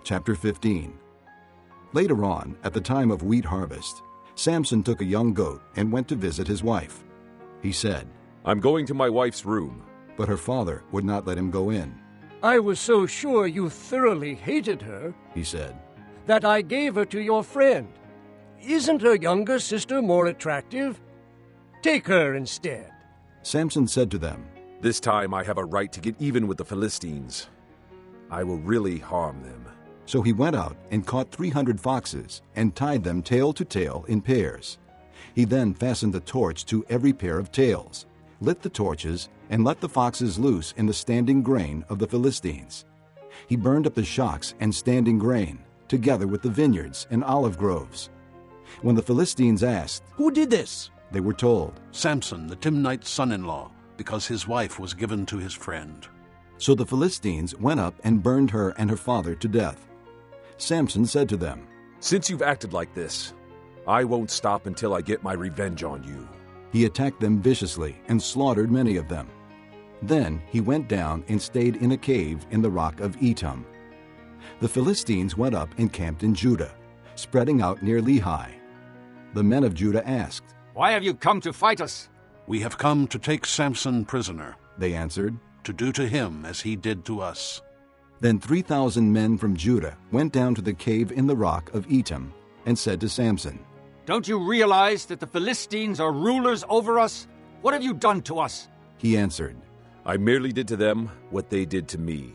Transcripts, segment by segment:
Chapter 15. Later on, at the time of wheat harvest, Samson took a young goat and went to visit his wife. He said, "I'm going to my wife's room." But her father would not let him go in. "I was so sure you thoroughly hated her," he said, "that I gave her to your friend. Isn't her younger sister more attractive? Take her instead." Samson said to them, "This time I have a right to get even with the Philistines. I will really harm them." So he went out and caught 300 foxes and tied them tail to tail in pairs. He then fastened a torch to every pair of tails, lit the torches, and let the foxes loose in the standing grain of the Philistines. He burned up the shocks and standing grain, together with the vineyards and olive groves. When the Philistines asked, "Who did this?" they were told, "Samson, the Timnite's son-in-law, because his wife was given to his friend." So the Philistines went up and burned her and her father to death. Samson said to them, "Since you've acted like this, I won't stop until I get my revenge on you." He attacked them viciously and slaughtered many of them. Then he went down and stayed in a cave in the rock of Etam. The Philistines went up and camped in Judah, spreading out near Lehi. The men of Judah asked, "Why have you come to fight us?" "We have come to take Samson prisoner," they answered, "to do to him as he did to us." Then 3,000 men from Judah went down to the cave in the rock of Etam and said to Samson, "Don't you realize that the Philistines are rulers over us? What have you done to us?" He answered, "I merely did to them what they did to me."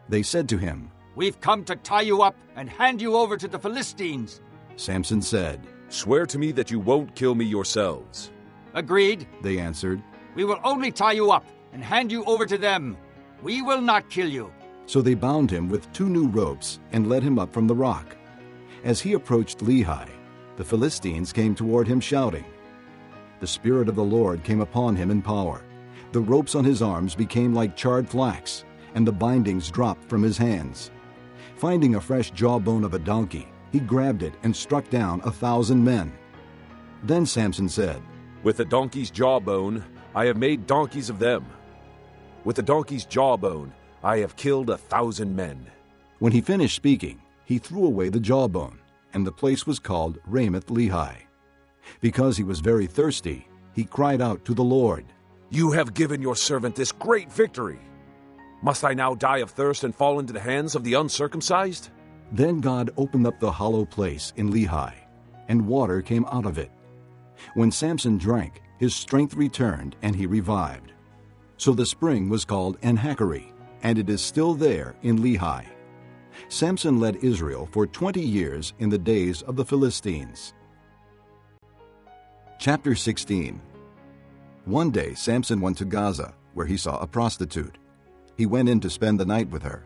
They said to him, "We've come to tie you up and hand you over to the Philistines." Samson said, "Swear to me that you won't kill me yourselves." "Agreed," they answered. "We will only tie you up and hand you over to them. We will not kill you." So they bound him with 2 new ropes and led him up from the rock. As he approached Lehi, the Philistines came toward him shouting. The Spirit of the Lord came upon him in power. The ropes on his arms became like charred flax, and the bindings dropped from his hands. Finding a fresh jawbone of a donkey, he grabbed it and struck down 1,000 men. Then Samson said, "With the donkey's jawbone, I have made donkeys of them. With the donkey's jawbone, I have killed 1,000 men." When he finished speaking, he threw away the jawbone, and the place was called Ramoth Lehi. Because he was very thirsty, he cried out to the Lord, "You have given your servant this great victory. Must I now die of thirst and fall into the hands of the uncircumcised?" Then God opened up the hollow place in Lehi, and water came out of it. When Samson drank, his strength returned, and he revived. So the spring was called En-Hakkore, and it is still there in Lehi. Samson led Israel for 20 years in the days of the Philistines. Chapter 16. One day Samson went to Gaza, where he saw a prostitute. He went in to spend the night with her.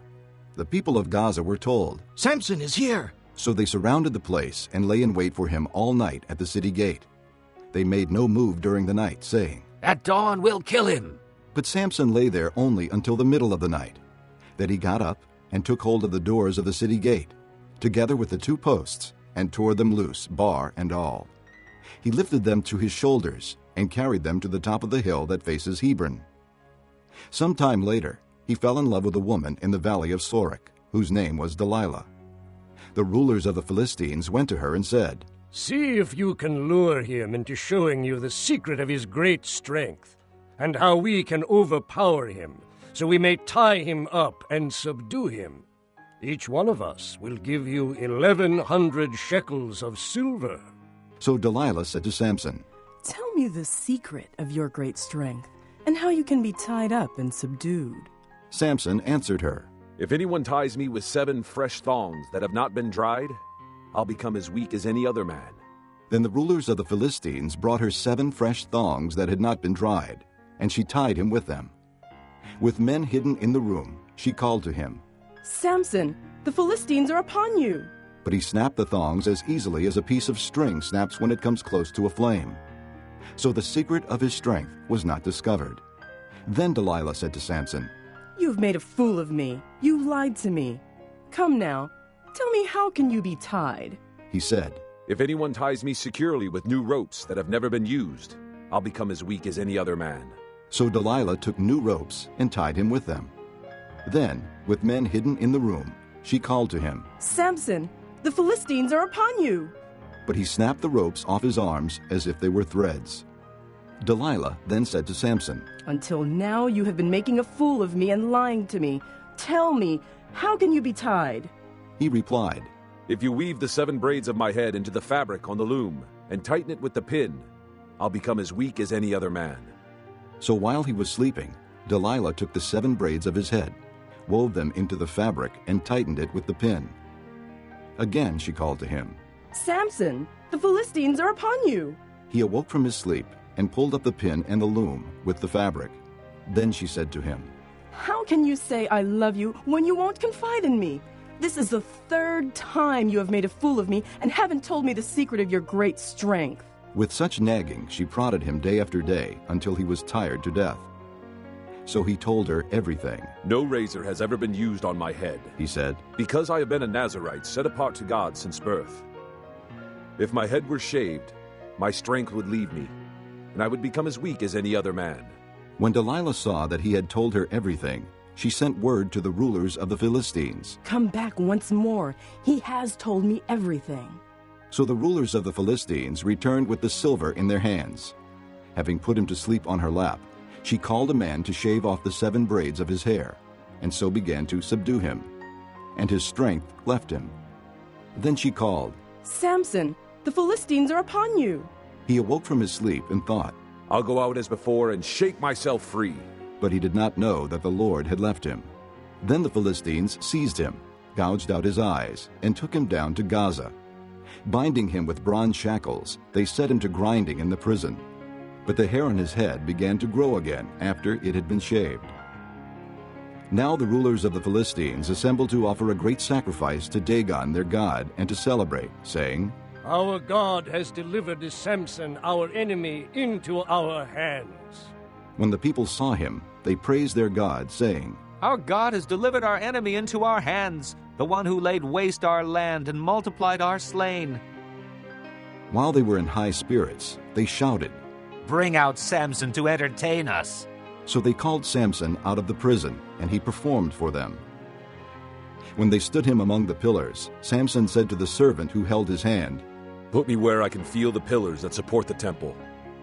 The people of Gaza were told, "Samson is here!" So they surrounded the place and lay in wait for him all night at the city gate. They made no move during the night, saying, "At dawn we'll kill him." But Samson lay there only until the middle of the night. Then he got up and took hold of the doors of the city gate, together with the 2 posts, and tore them loose, bar and all. He lifted them to his shoulders and carried them to the top of the hill that faces Hebron. Some time later, he fell in love with a woman in the valley of Sorek, whose name was Delilah. The rulers of the Philistines went to her and said, "See if you can lure him into showing you the secret of his great strength, and how we can overpower him, so we may tie him up and subdue him. Each one of us will give you 1,100 shekels of silver." So Delilah said to Samson, "Tell me the secret of your great strength, and how you can be tied up and subdued." Samson answered her, "If anyone ties me with 7 fresh thongs that have not been dried, I'll become as weak as any other man." Then the rulers of the Philistines brought her 7 fresh thongs that had not been dried, and she tied him with them. With men hidden in the room, she called to him, "Samson, the Philistines are upon you!" But he snapped the thongs as easily as a piece of string snaps when it comes close to a flame. So the secret of his strength was not discovered. Then Delilah said to Samson, "You've made a fool of me. You lied to me. Come now, tell me, how can you be tied?" He said, "If anyone ties me securely with new ropes that have never been used, I'll become as weak as any other man." So Delilah took new ropes and tied him with them. Then, with men hidden in the room, She called to him, Samson, the Philistines are upon you. but he snapped the ropes off his arms as if they were threads. Delilah then said to Samson, Until now you have been making a fool of me and lying to me. Tell me, how can you be tied? He replied, If you weave the 7 braids of my head into the fabric on the loom and tighten it with the pin, I'll become as weak as any other man. So while he was sleeping, Delilah took the 7 braids of his head, wove them into the fabric, and tightened it with the pin. Again she called to him. Samson, the Philistines are upon you. He awoke from his sleep and pulled up the pin and the loom with the fabric. Then she said to him, How can you say I love you when you won't confide in me? This is the 3rd time you have made a fool of me and haven't told me the secret of your great strength. With such nagging, she prodded him day after day until he was tired to death. So he told her everything. No razor has ever been used on my head, He said, because I have been a Nazirite set apart to God since birth. If my head were shaved, my strength would leave me, and I would become as weak as any other man. When Delilah saw that he had told her everything, she sent word to the rulers of the Philistines. Come back once more. He has told me everything. So the rulers of the Philistines returned with the silver in their hands. Having put him to sleep on her lap, she called a man to shave off the 7 braids of his hair, and so began to subdue him. And his strength left him. Then she called, Samson, the Philistines are upon you. He awoke from his sleep and thought, I'll go out as before and shake myself free. but he did not know that the Lord had left him. Then the Philistines seized him, gouged out his eyes, and took him down to Gaza. Binding him with bronze shackles, they set him to grinding in the prison. But the hair on his head began to grow again after it had been shaved. Now the rulers of the Philistines assembled to offer a great sacrifice to Dagon their god and to celebrate, saying, Our God has delivered Samson, our enemy, into our hands. When the people saw him, they praised their God, saying, Our God has delivered our enemy into our hands, the one who laid waste our land and multiplied our slain. While they were in high spirits, they shouted. Bring out Samson to entertain us. So they called Samson out of the prison, and he performed for them. When they stood him among the pillars, Samson said to the servant who held his hand, Put me where I can feel the pillars that support the temple,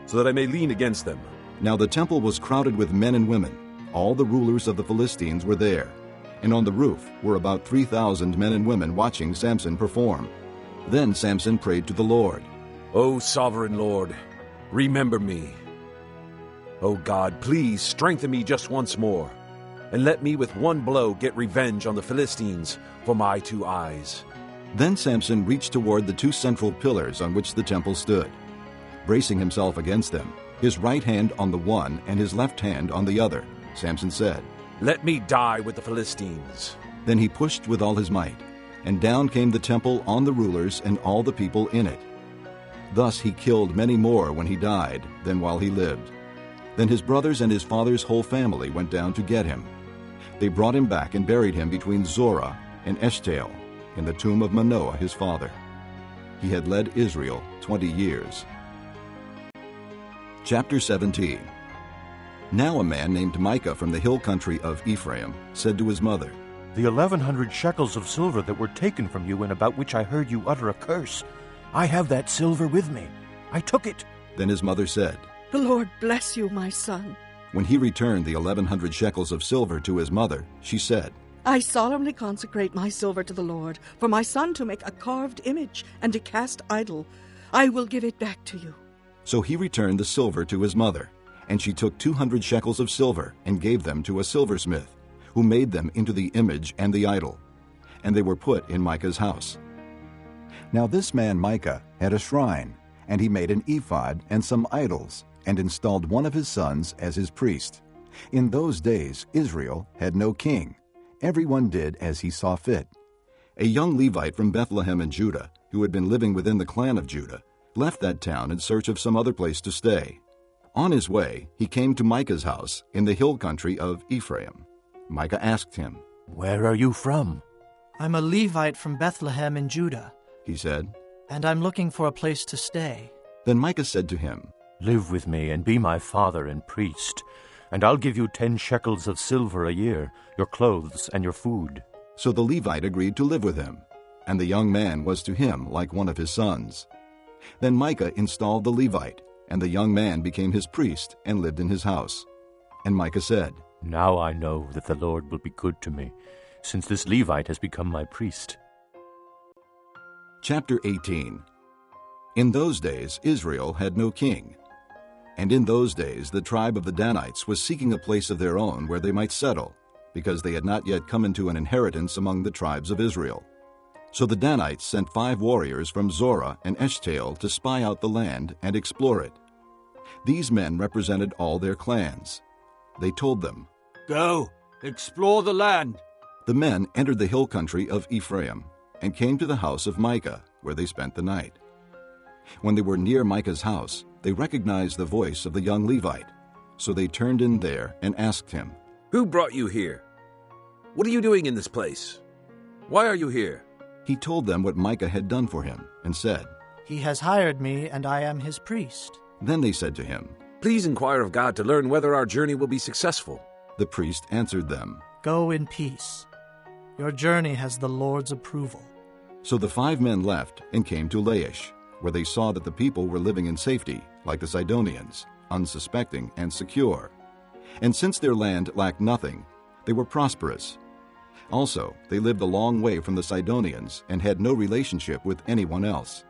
so that I may lean against them. Now the temple was crowded with men and women. All the rulers of the Philistines were there, and on the roof were about 3,000 men and women watching Samson perform. Then Samson prayed to the Lord, O sovereign Lord, remember me. O God, please strengthen me just once more, and let me with one blow get revenge on the Philistines for my 2 eyes. Then Samson reached toward the 2 central pillars on which the temple stood. Bracing himself against them, his right hand on the one and his left hand on the other, Samson said, Let me die with the Philistines. Then he pushed with all his might, and down came the temple on the rulers and all the people in it. Thus he killed many more when he died than while he lived. Then his brothers and his father's whole family went down to get him. They brought him back and buried him between Zorah and Eshtaol in the tomb of Manoah his father. He had led Israel 20 years. Chapter 17. Now a man named Micah from the hill country of Ephraim said to his mother, The 1,100 shekels of silver that were taken from you and about which I heard you utter a curse, I have that silver with me. I took it. Then his mother said, The Lord bless you, my son. When he returned the 1,100 shekels of silver to his mother, she said, I solemnly consecrate my silver to the Lord, for my son to make a carved image and to cast idol. I will give it back to you. So he returned the silver to his mother, and she took 200 shekels of silver and gave them to a silversmith, who made them into the image and the idol. And they were put in Micah's house. Now this man Micah had a shrine, and he made an ephod and some idols, and installed one of his sons as his priest. In those days Israel had no king. Everyone did as he saw fit. A young Levite from Bethlehem in Judah, who had been living within the clan of Judah, left that town in search of some other place to stay. On his way, he came to Micah's house in the hill country of Ephraim. Micah asked him, Where are you from? I'm a Levite from Bethlehem in Judah, he said, and I'm looking for a place to stay. Then Micah said to him, Live with me and be my father and priest, and I'll give you 10 shekels of silver a year, your clothes and your food. So the Levite agreed to live with him, and the young man was to him like one of his sons. Then Micah installed the Levite, and the young man became his priest and lived in his house. And Micah said, Now I know that the Lord will be good to me, since this Levite has become my priest. Chapter 18. In those days Israel had no king. And in those days the tribe of the Danites was seeking a place of their own where they might settle, because they had not yet come into an inheritance among the tribes of Israel. So the Danites sent 5 warriors from Zorah and Eshtaol to spy out the land and explore it. These men represented all their clans. They told them, Go, explore the land. The men entered the hill country of Ephraim and came to the house of Micah, where they spent the night. When they were near Micah's house, they recognized the voice of the young Levite. So they turned in there and asked him, Who brought you here? What are you doing in this place? Why are you here? He told them what Micah had done for him and said, He has hired me, and I am his priest. Then they said to him, Please inquire of God to learn whether our journey will be successful. The priest answered them, Go in peace. Your journey has the Lord's approval. So the 5 men left and came to Laish, where they saw that the people were living in safety, like the Sidonians, unsuspecting and secure. And since their land lacked nothing, they were prosperous. Also, they lived a long way from the Sidonians and had no relationship with anyone else.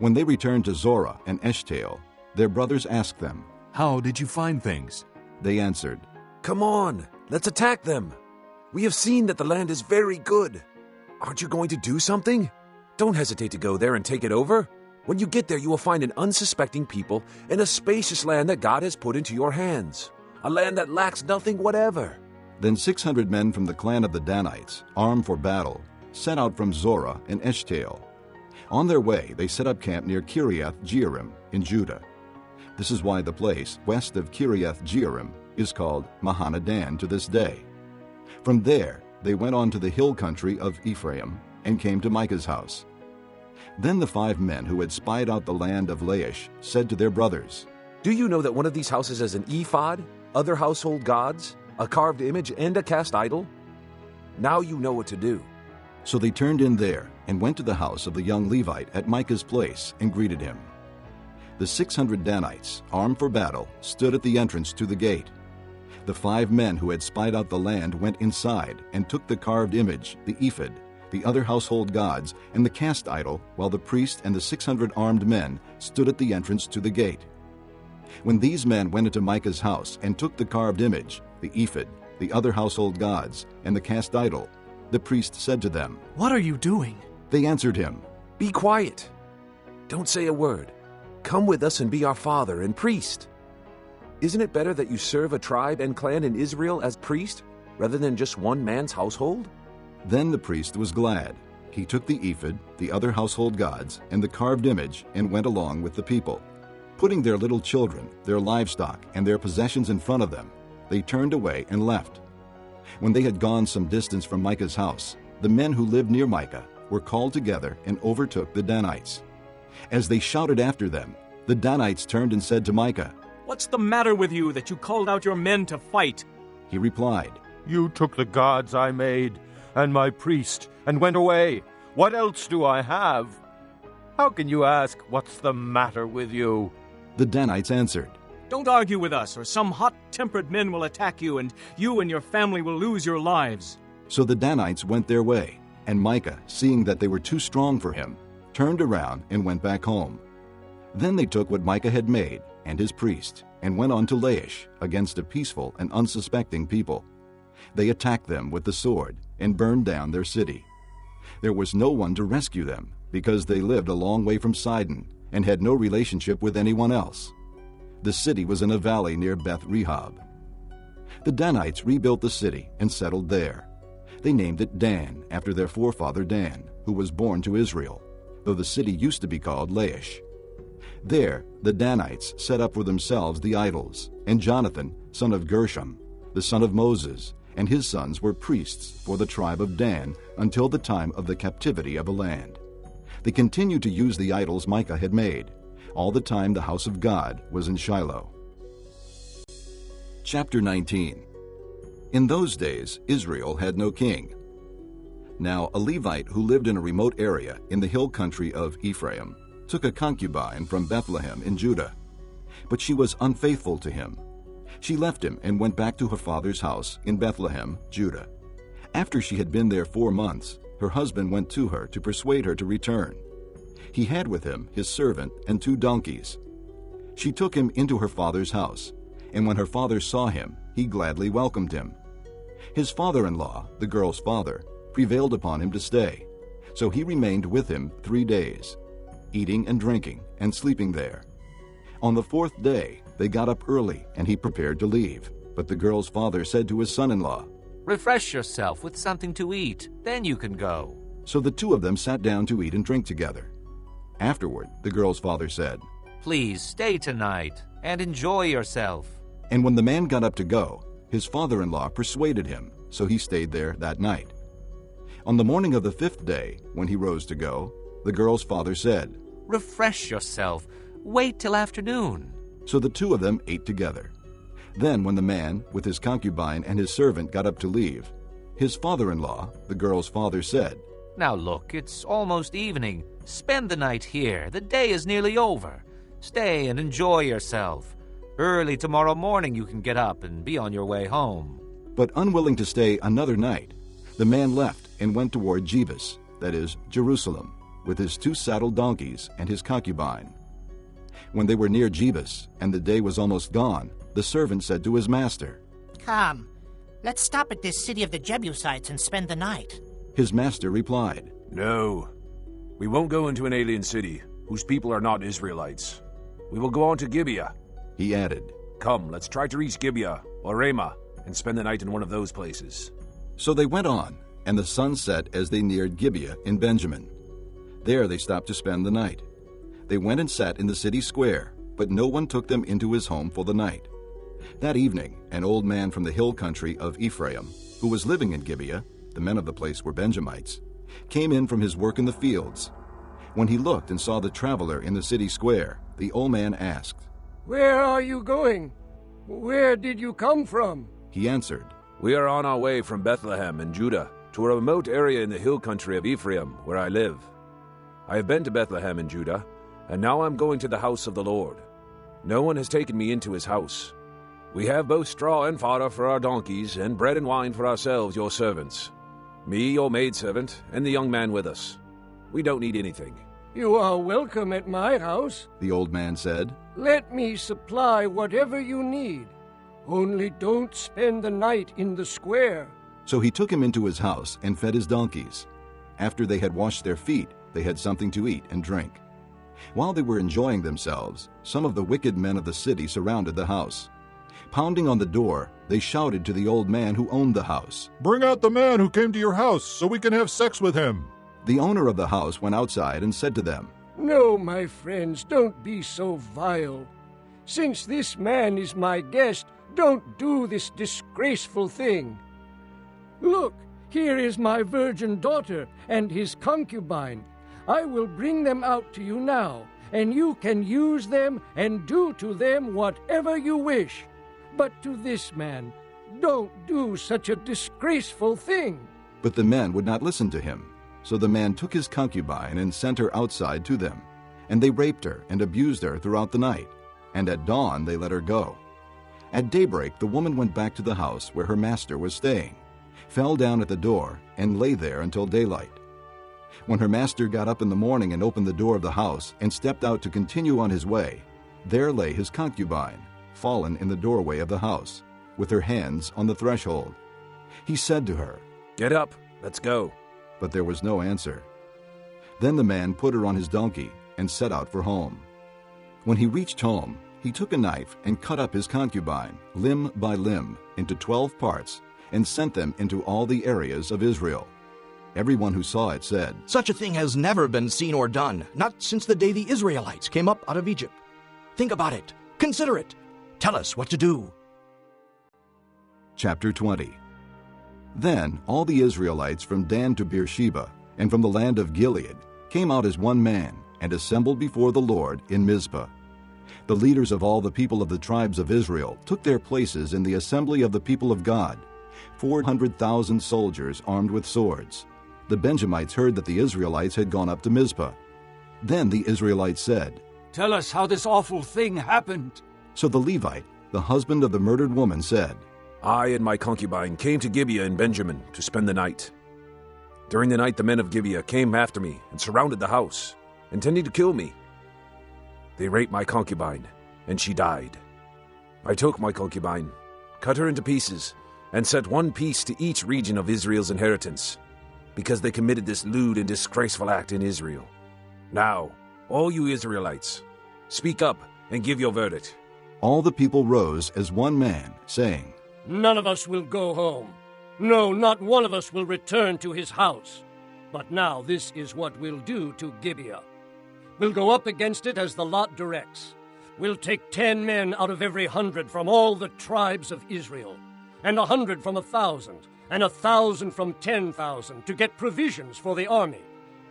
When they returned to Zorah and Eshtaol, their brothers asked them, How did you find things? They answered, Come on, let's attack them. We have seen that the land is very good. Aren't you going to do something? Don't hesitate to go there and take it over. When you get there, you will find an unsuspecting people in a spacious land that God has put into your hands, a land that lacks nothing whatever. Then 600 men from the clan of the Danites, armed for battle, set out from Zorah and Eshtaol. On their way, they set up camp near Kiriath-Jearim in Judah. This is why the place west of Kiriath-Jearim is called Mahanadan to this day. From there, they went on to the hill country of Ephraim and came to Micah's house. Then the 5 men who had spied out the land of Laish said to their brothers, Do you know that one of these houses has an ephod, other household gods, a carved image, and a cast idol? Now you know what to do. So they turned in there and went to the house of the young Levite at Micah's place and greeted him. The 600 Danites, armed for battle, stood at the entrance to the gate. The 5 men who had spied out the land went inside and took the carved image, the ephod, the other household gods, and the cast idol, while the priest and the 600 armed men stood at the entrance to the gate. When these men went into Micah's house and took the carved image, the ephod, the other household gods, and the cast idol, the priest said to them, What are you doing? They answered him, Be quiet. Don't say a word. Come with us and be our father and priest. Isn't it better that you serve a tribe and clan in Israel as priest, rather than just one man's household? Then the priest was glad. He took the ephod, the other household gods, and the carved image and went along with the people. Putting their little children, their livestock, and their possessions in front of them, they turned away and left. When they had gone some distance from Micah's house, the men who lived near Micah were called together and overtook the Danites. As they shouted after them, the Danites turned and said to Micah, What's the matter with you that you called out your men to fight? He replied, You took the gods I made and my priest and went away. What else do I have? How can you ask, What's the matter with you? The Danites answered, Don't argue with us, or some hot-tempered men will attack you, and you and your family will lose your lives. So the Danites went their way, and Micah, seeing that they were too strong for him, turned around and went back home. Then they took what Micah had made and his priest, and went on to Laish against a peaceful and unsuspecting people. They attacked them with the sword and burned down their city. There was no one to rescue them, because they lived a long way from Sidon and had no relationship with anyone else. The city was in a valley near Beth-Rehob. The Danites rebuilt the city and settled there. They named it Dan, after their forefather Dan, who was born to Israel, though the city used to be called Laish. There, the Danites set up for themselves the idols, and Jonathan, son of Gershom, the son of Moses, and his sons were priests for the tribe of Dan until the time of the captivity of a land. They continued to use the idols Micah had made, all the time the house of God was in Shiloh. Chapter 19. In those days Israel had no king. Now a Levite who lived in a remote area in the hill country of Ephraim took a concubine from Bethlehem in Judah. But she was unfaithful to him. She left him and went back to her father's house in Bethlehem, Judah. After she had been there 4 months, her husband went to her to persuade her to return. He had with him his servant and 2 donkeys. She took him into her father's house, and when her father saw him, he gladly welcomed him. His father-in-law, the girl's father, prevailed upon him to stay, so he remained with him 3 days, eating and drinking and sleeping there. On the 4th day, they got up early, and he prepared to leave. But the girl's father said to his son-in-law, "Refresh yourself with something to eat, then you can go." So the 2 of them sat down to eat and drink together. Afterward, the girl's father said, "Please stay tonight and enjoy yourself." And when the man got up to go, his father-in-law persuaded him, so he stayed there that night. On the morning of the 5th day, when he rose to go, the girl's father said, "Refresh yourself. Wait till afternoon." So the 2 of them ate together. Then when the man, with his concubine and his servant, got up to leave, his father-in-law, the girl's father, said, "Now look, it's almost evening. Spend the night here. The day is nearly over. Stay and enjoy yourself. Early tomorrow morning you can get up and be on your way home." But unwilling to stay another night, the man left and went toward Jebus, that is, Jerusalem, with his 2 saddled donkeys and his concubine. When they were near Jebus, and the day was almost gone, the servant said to his master, "Come, let's stop at this city of the Jebusites and spend the night." His master replied, "No, we won't go into an alien city whose people are not Israelites. We will go on to Gibeah." He added, "Come, let's try to reach Gibeah or Ramah and spend the night in one of those places." So they went on, and the sun set as they neared Gibeah in Benjamin. There they stopped to spend the night. They went and sat in the city square, but no one took them into his home for the night. That evening, an old man from the hill country of Ephraim, who was living in Gibeah, the men of the place were Benjamites, came in from his work in the fields. When he looked and saw the traveler in the city square, the old man asked, "Where are you going? Where did you come from?" He answered, "We are on our way from Bethlehem in Judah to a remote area in the hill country of Ephraim, where I live. I have been to Bethlehem in Judah, and now I'm going to the house of the Lord. No one has taken me into his house. We have both straw and fodder for our donkeys, and bread and wine for ourselves, your servants. Me, your maidservant, and the young man with us. We don't need anything." "You are welcome at my house," the old man said. "Let me supply whatever you need. Only don't spend the night in the square." So he took him into his house and fed his donkeys. After they had washed their feet, they had something to eat and drink. While they were enjoying themselves, some of the wicked men of the city surrounded the house. Pounding on the door, they shouted to the old man who owned the house, "Bring out the man who came to your house so we can have sex with him." The owner of the house went outside and said to them, "No, my friends, don't be so vile. Since this man is my guest, don't do this disgraceful thing. Look, here is my virgin daughter and his concubine. I will bring them out to you now, and you can use them and do to them whatever you wish. But to this man, don't do such a disgraceful thing." But the men would not listen to him. So the man took his concubine and sent her outside to them. And they raped her and abused her throughout the night. And at dawn they let her go. At daybreak the woman went back to the house where her master was staying, fell down at the door, and lay there until daylight. When her master got up in the morning and opened the door of the house and stepped out to continue on his way, there lay his concubine, fallen in the doorway of the house, with her hands on the threshold. He said to her, "Get up, let's go." But there was no answer. Then the man put her on his donkey and set out for home. When he reached home, he took a knife and cut up his concubine, limb by limb, into 12 parts, and sent them into all the areas of Israel. Everyone who saw it said, "Such a thing has never been seen or done, not since the day the Israelites came up out of Egypt. Think about it. Consider it. Tell us what to do." Chapter 20. Then all the Israelites from Dan to Beersheba and from the land of Gilead came out as one man and assembled before the Lord in Mizpah. The leaders of all the people of the tribes of Israel took their places in the assembly of the people of God, 400,000 soldiers armed with swords. the Benjamites heard that the Israelites had gone up to Mizpah. Then the Israelites said, "Tell us how this awful thing happened." So the Levite, the husband of the murdered woman, said, I and my concubine came to Gibeah in Benjamin to spend the night. During the night the men of Gibeah came after me and surrounded the house, intending to kill me. They raped my concubine, and she died. I took my concubine, cut her into pieces, and set one piece to each region of Israel's inheritance, because they committed this lewd and disgraceful act in Israel. Now, all you Israelites, speak up and give your verdict. All the people rose as one man, saying, None of us will go home. No, not one of us will return to his house. But now this is what we'll do to Gibeah. We'll go up against it as the lot directs. We'll take 10 men out of every 100 from all the tribes of Israel, and 100 from 1,000, and 1,000 from 10,000, to get provisions for the army.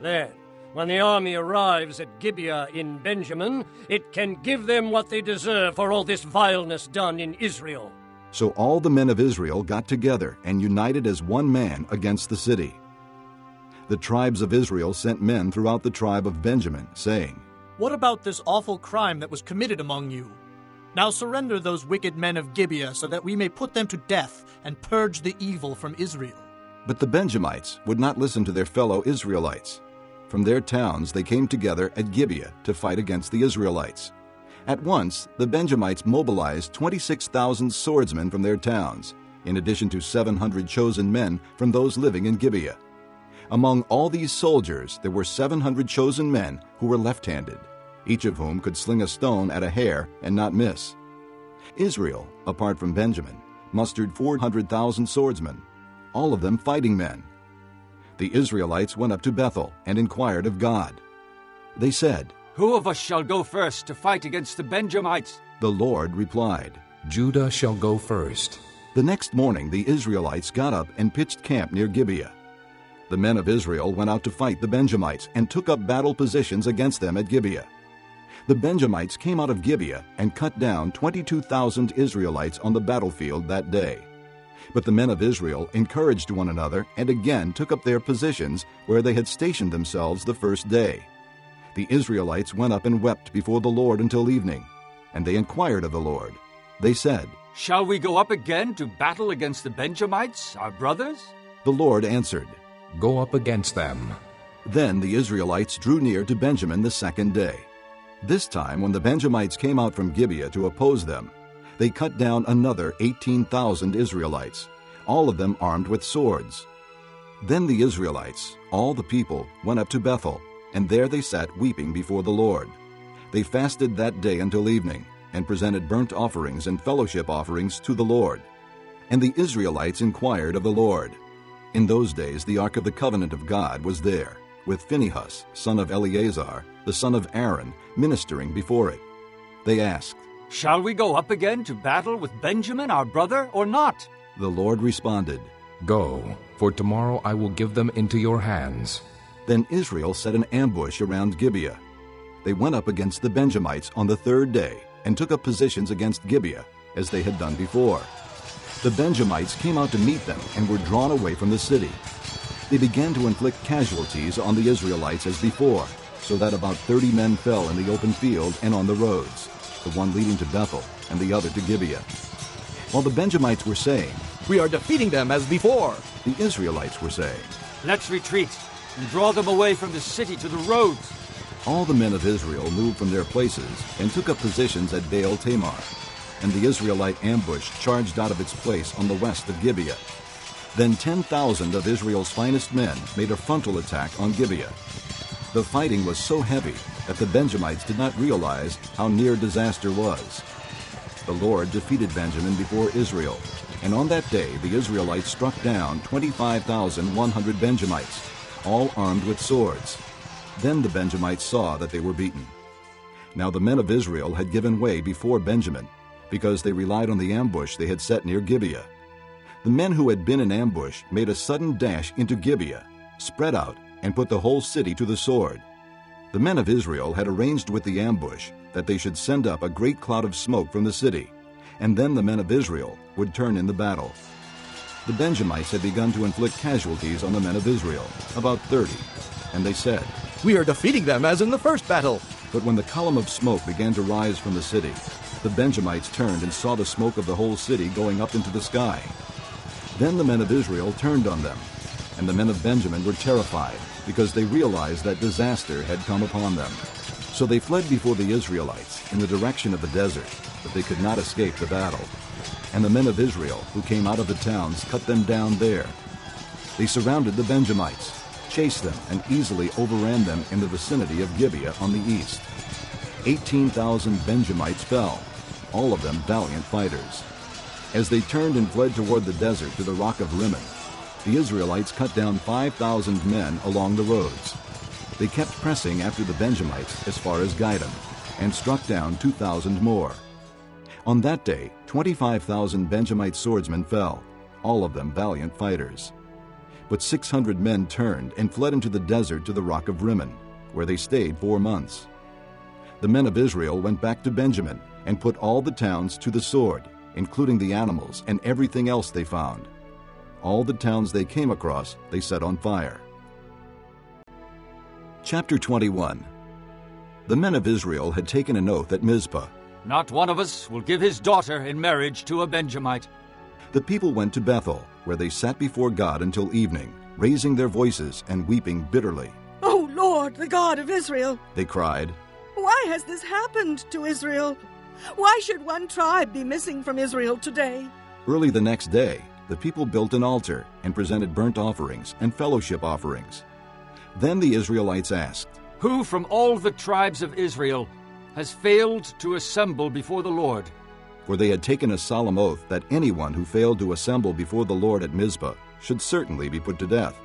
Then, when the army arrives at Gibeah in Benjamin, it can give them what they deserve for all this vileness done in Israel. So all the men of Israel got together and united as one man against the city. The tribes of Israel sent men throughout the tribe of Benjamin, saying, What about this awful crime that was committed among you? Now surrender those wicked men of Gibeah so that we may put them to death and purge the evil from Israel. But the Benjamites would not listen to their fellow Israelites. From their towns they came together at Gibeah to fight against the Israelites. At once, the Benjamites mobilized 26,000 swordsmen from their towns, in addition to 700 chosen men from those living in Gibeah. Among all these soldiers, there were 700 chosen men who were left-handed, each of whom could sling a stone at a hare and not miss. Israel, apart from Benjamin, mustered 400,000 swordsmen, all of them fighting men. The Israelites went up to Bethel and inquired of God. They said, Who of us shall go first to fight against the Benjamites? The Lord replied, Judah shall go first. The next morning the Israelites got up and pitched camp near Gibeah. The men of Israel went out to fight the Benjamites and took up battle positions against them at Gibeah. The Benjamites came out of Gibeah and cut down 22,000 Israelites on the battlefield that day. But the men of Israel encouraged one another and again took up their positions where they had stationed themselves the first day. The Israelites went up and wept before the Lord until evening, and they inquired of the Lord. They said, Shall we go up again to battle against the Benjamites, our brothers? The Lord answered, Go up against them. Then the Israelites drew near to Benjamin the second day. This time, when the Benjamites came out from Gibeah to oppose them, they cut down another 18,000 Israelites, all of them armed with swords. Then the Israelites, all the people, went up to Bethel, and there they sat weeping before the Lord. They fasted that day until evening, and presented burnt offerings and fellowship offerings to the Lord. And the Israelites inquired of the Lord. In those days the ark of the covenant of God was there, with Phinehas, son of Eleazar, the son of Aaron, ministering before it. They asked, Shall we go up again to battle with Benjamin our brother, or not? The Lord responded, Go, for tomorrow I will give them into your hands. Then Israel set an ambush around Gibeah. They went up against the Benjamites on the third day and took up positions against Gibeah, as they had done before. The Benjamites came out to meet them and were drawn away from the city. They began to inflict casualties on the Israelites as before, so that about 30 men fell in the open field and on the roads, the one leading to Bethel and the other to Gibeah. While the Benjamites were saying, We are defeating them as before, the Israelites were saying, Let's retreat and draw them away from the city to the roads. All the men of Israel moved from their places and took up positions at Baal Tamar, and the Israelite ambush charged out of its place on the west of Gibeah. Then 10,000 of Israel's finest men made a frontal attack on Gibeah. The fighting was so heavy that the Benjamites did not realize how near disaster was. The Lord defeated Benjamin before Israel, and on that day the Israelites struck down 25,100 Benjamites, all armed with swords. Then the Benjamites saw that they were beaten. Now the men of Israel had given way before Benjamin, because they relied on the ambush they had set near Gibeah. The men who had been in ambush made a sudden dash into Gibeah, spread out, and put the whole city to the sword. The men of Israel had arranged with the ambush that they should send up a great cloud of smoke from the city, and then the men of Israel would turn in the battle. The Benjamites had begun to inflict casualties on the men of Israel, about 30, and they said, "We are defeating them as in the first battle." But when the column of smoke began to rise from the city, the Benjamites turned and saw the smoke of the whole city going up into the sky. Then the men of Israel turned on them, and the men of Benjamin were terrified, because they realized that disaster had come upon them. So they fled before the Israelites in the direction of the desert, but they could not escape the battle. And the men of Israel, who came out of the towns, cut them down there. They surrounded the Benjamites, chased them, and easily overran them in the vicinity of Gibeah on the east. 18,000 Benjamites fell, all of them valiant fighters. As they turned and fled toward the desert to the rock of Rimmon, the Israelites cut down 5,000 men along the roads. They kept pressing after the Benjamites as far as Gidom, and struck down 2,000 more. On that day, 25,000 Benjamite swordsmen fell, all of them valiant fighters. But 600 men turned and fled into the desert to the rock of Rimmon, where they stayed 4 months. The men of Israel went back to Benjamin and put all the towns to the sword, including the animals and everything else they found. All the towns they came across they set on fire. Chapter 21. The men of Israel had taken an oath at Mizpah. Not one of us will give his daughter in marriage to a Benjamite. The people went to Bethel, where they sat before God until evening, raising their voices and weeping bitterly. "O Lord, the God of Israel," they cried, "why has this happened to Israel? Why should one tribe be missing from Israel today?" Early the next day, the people built an altar and presented burnt offerings and fellowship offerings. Then the Israelites asked, "Who from all the tribes of Israel has failed to assemble before the Lord?" For they had taken a solemn oath that anyone who failed to assemble before the Lord at Mizpah should certainly be put to death.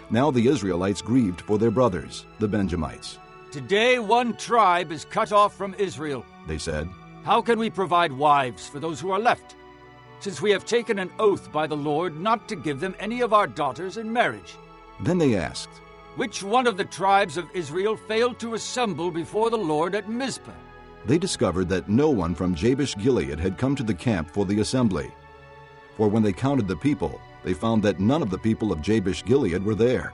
Now the Israelites grieved for their brothers, the Benjamites. "Today one tribe is cut off from Israel," they said. "How can we provide wives for those who are left, since we have taken an oath by the Lord not to give them any of our daughters in marriage?" Then they asked, "Which one of the tribes of Israel failed to assemble before the Lord at Mizpah?" They discovered that no one from Jabesh-Gilead had come to the camp for the assembly. For when they counted the people, they found that none of the people of Jabesh-Gilead were there.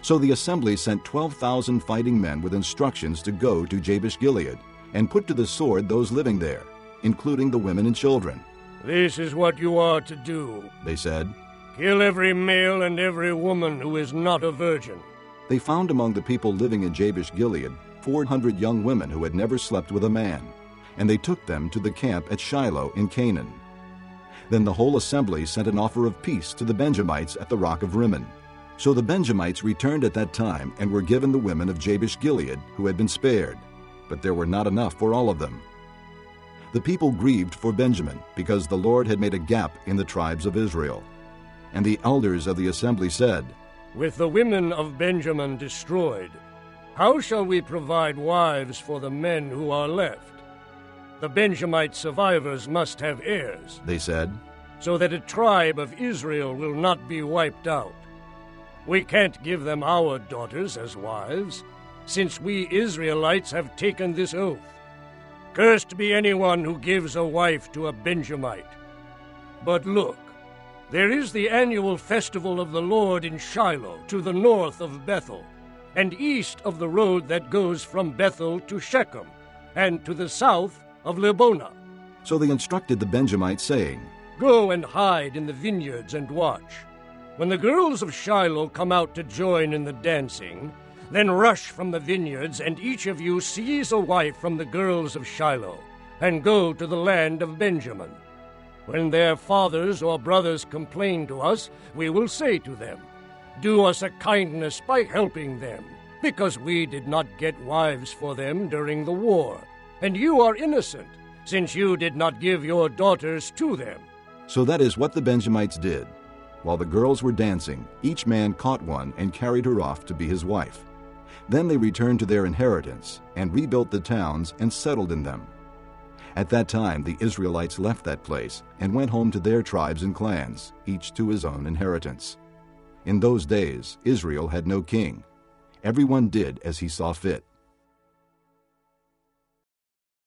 So the assembly sent 12,000 fighting men with instructions to go to Jabesh-Gilead and put to the sword those living there, including the women and children. "This is what you are to do," they said. "Kill every male and every woman who is not a virgin." They found among the people living in Jabesh-Gilead 400 young women who had never slept with a man, and they took them to the camp at Shiloh in Canaan. Then the whole assembly sent an offer of peace to the Benjamites at the rock of Rimmon. So the Benjamites returned at that time and were given the women of Jabesh-Gilead who had been spared, but there were not enough for all of them. The people grieved for Benjamin because the Lord had made a gap in the tribes of Israel. And the elders of the assembly said, "With the women of Benjamin destroyed, how shall we provide wives for the men who are left? The Benjamite survivors must have heirs," they said, "so that a tribe of Israel will not be wiped out. We can't give them our daughters as wives, since we Israelites have taken this oath. Cursed be anyone who gives a wife to a Benjamite. But look, there is the annual festival of the Lord in Shiloh to the north of Bethel, and east of the road that goes from Bethel to Shechem, and to the south of Lebonah." So they instructed the Benjamites, saying, "Go and hide in the vineyards and watch. When the girls of Shiloh come out to join in the dancing, then rush from the vineyards, and each of you seize a wife from the girls of Shiloh, and go to the land of Benjamin. When their fathers or brothers complain to us, we will say to them, 'Do us a kindness by helping them, because we did not get wives for them during the war, and you are innocent, since you did not give your daughters to them.'" So that is what the Benjamites did. While the girls were dancing, each man caught one and carried her off to be his wife. Then they returned to their inheritance and rebuilt the towns and settled in them. At that time the Israelites left that place and went home to their tribes and clans, each to his own inheritance. In those days Israel had no king. Everyone did as he saw fit.